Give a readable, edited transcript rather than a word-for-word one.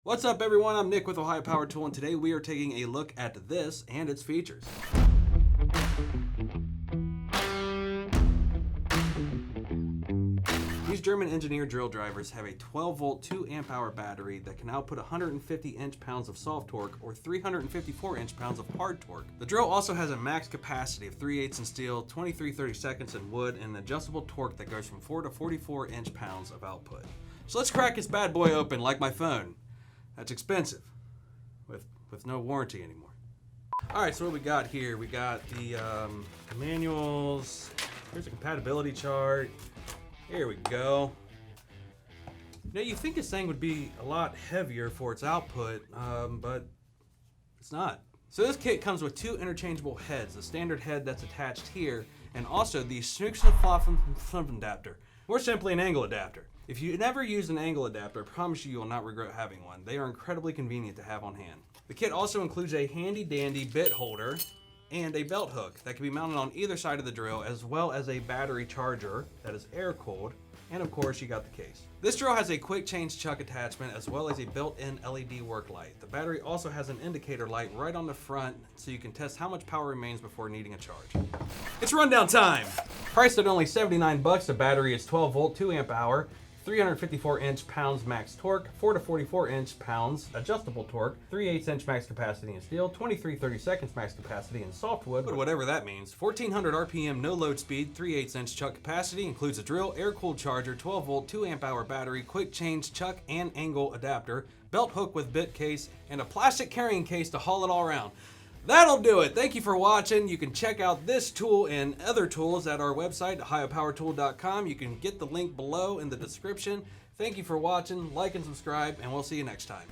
What's up everyone, I'm Nick with Ohio Power Tool, and today we are taking a look at this and its features. These German engineered drill drivers have a 12 volt 2 amp hour battery that can output 150 inch-pounds of soft torque or 354 inch-pounds of hard torque. The drill also has a max capacity of 3/8 in steel, 23/32 in wood, and an adjustable torque that goes from 4 to 44 inch-pounds of output. So let's crack this bad boy open like my phone. That's expensive, with no warranty anymore. All right, so what we got here? We got the manuals. Here's a compatibility chart. Here we go. Now you think this thing would be a lot heavier for its output, but it's not. So this kit comes with two interchangeable heads, the standard head that's attached here, and also the Schnucksenfloffen adapter, or simply an angle adapter. If you never used an angle adapter, I promise you will not regret having one. They are incredibly convenient to have on hand. The kit also includes a handy dandy bit holder and a belt hook that can be mounted on either side of the drill, as well as a battery charger that is air cooled, and of course you got the case. This drill has a quick change chuck attachment as well as a built-in LED work light. The battery also has an indicator light right on the front so you can test how much power remains before needing a charge. It's rundown time! Priced at only 79 bucks, the battery is 12 volt 2 amp hour, 354 inch-pounds max torque, 4 to 44 inch-pounds adjustable torque, 3/8 inch max capacity in steel, 23/32 max capacity in softwood, but whatever that means. 1400 RPM no load speed, 3/8 inch chuck capacity, includes a drill, air-cooled charger, 12 volt 2 amp hour battery, quick change chuck and angle adapter, belt hook with bit case, and a plastic carrying case to haul it all around. That'll do it. Thank you for watching. You can check out this tool and other tools at our website, ohiopowertool.com. You can get the link below in the description. Thank you for watching. Like and subscribe, and we'll see you next time.